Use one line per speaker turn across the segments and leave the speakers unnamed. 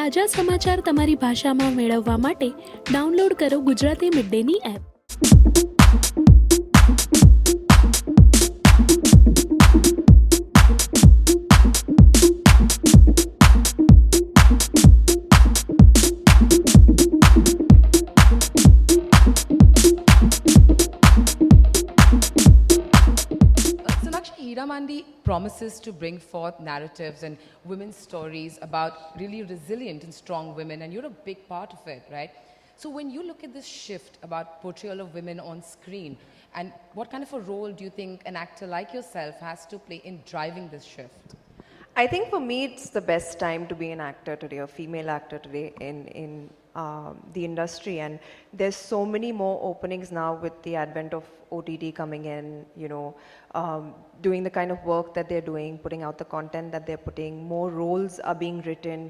તાજા સમાચાર તમારી ભાષામાં મેળવવા માટે ડાઉનલોડ કરો ગુજરાતી મિડડેની app.
Sonakshi, Heeramandi promises to bring forth narratives and women's stories about really resilient and strong women, and you're a big part of it, right? So when you look at this shift about portrayal of women on screen, and what kind of a role do you think an actor like yourself has to play in driving this shift?
I think for me, it's the best time to be an actor today, a female actor today in the industry. And there's so many more openings now with the advent of OTT coming in, doing the kind of work that they're doing, putting out the content that they're putting. More roles are being written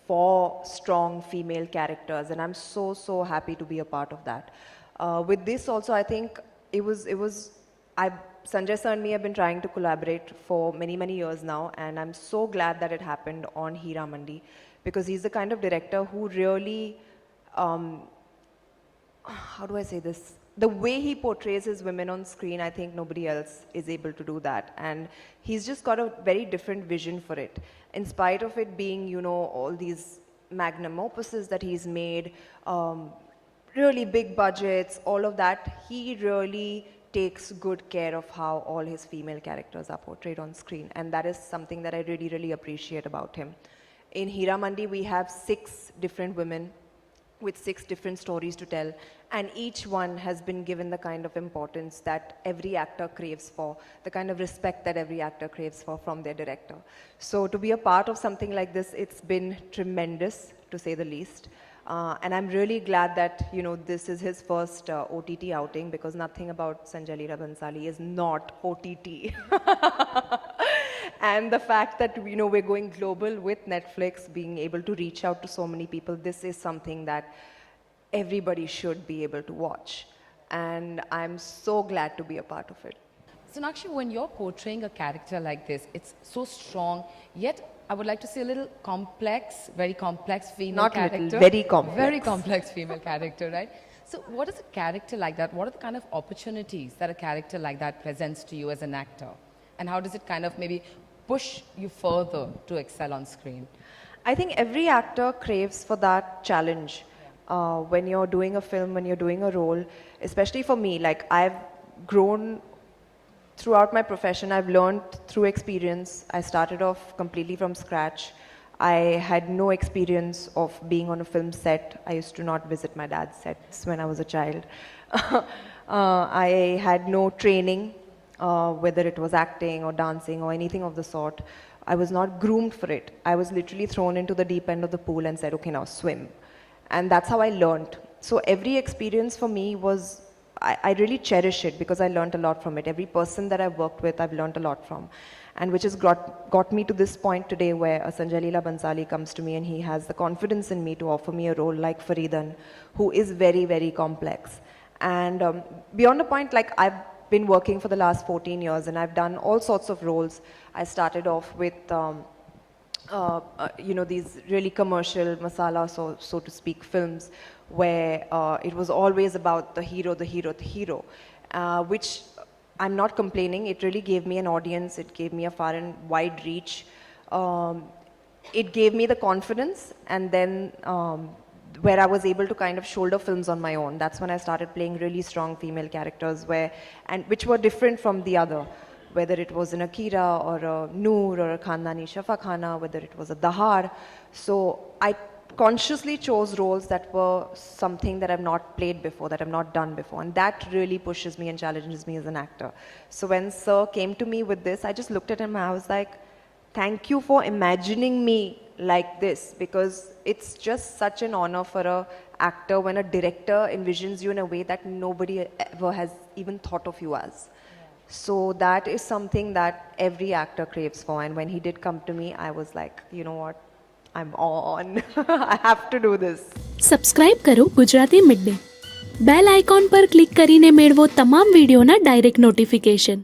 for strong female characters. And I'm so happy to be a part of that. With this also, I think Sanjay sir and me have been trying to collaborate for many years now, and I'm so glad that it happened on Heeramandi, because he's the kind of director who really, how do I say this? The way he portrays his women on screen, I think nobody else is able to do that. And he's just got a very different vision for it. In spite of it being, all these magnum opuses that he's made, really big budgets, all of that, he really takes good care of how all his female characters are portrayed on screen. And that is something that I really appreciate about him. In Heeramandi, we have 6 different women with 6 different stories to tell, and each one has been given the kind of importance that every actor craves for, the kind of respect that every actor craves for from their director. So to be a part of something like this, it's been tremendous, to say the least. And I'm really glad that, this is his first OTT outing, because nothing about Sanjay Leela Bhansali is not OTT. And the fact that, we're going global with Netflix, being able to reach out to so many people, this is something that everybody should be able to watch. And I'm so glad to be a part of it.
Sonakshi, when you're portraying a character like this, it's so strong, yet I would like to say a little complex, very complex female
Not
character.
little, very complex.
Very complex female character, right? So what is a character like that? What are the kind of opportunities that a character like that presents to you as an actor? And how does it kind of maybe push you further to excel on screen?
I think every actor craves for that challenge. When you're doing a film, when you're doing a role, especially for me, like I've grown throughout my profession. I've learned through experience. I started off completely from scratch. I had no experience of being on a film set. I used to not visit my dad's sets when I was a child. I had no training, whether it was acting or dancing or anything of the sort. I was not groomed for it. I was literally thrown into the deep end of the pool and said, okay, now swim. And that's how I learned. So every experience for me was, I really cherish it, because I learned a lot from it. Every person that I've worked with, I've learned a lot from. And which has got me to this point today, where a Sanjay Leela Bhansali comes to me and he has the confidence in me to offer me a role like Faridan, who is very complex. And beyond the point, like I've been working for the last 14 years and I've done all sorts of roles. I started off with these really commercial masala, so to speak, films, where it was always about the hero, which I'm not complaining. It really gave me an audience. It gave me a far and wide reach. It gave me the confidence, and then where I was able to kind of shoulder films on my own. That's when I started playing really strong female characters, which were different from the other. Whether it was an Akira or a Noor or a Khandani Shafakhana, whether it was a Dahar. So I consciously chose roles that were something that I've not played before, that I've not done before. And that really pushes me and challenges me as an actor. So when Sir came to me with this, I just looked at him and I was like, thank you for imagining me like this, because it's just such an honor for an actor when a director envisions you in a way that nobody ever has even thought of you as. So that is something that every actor craves for. And when he did come to me, I was like, you know what, I'm on. I have to do this.
Subscribe કરો Gujarati midday. Bell icon પર click કરીને મેળવો તમામ વિડીયોના direct notification.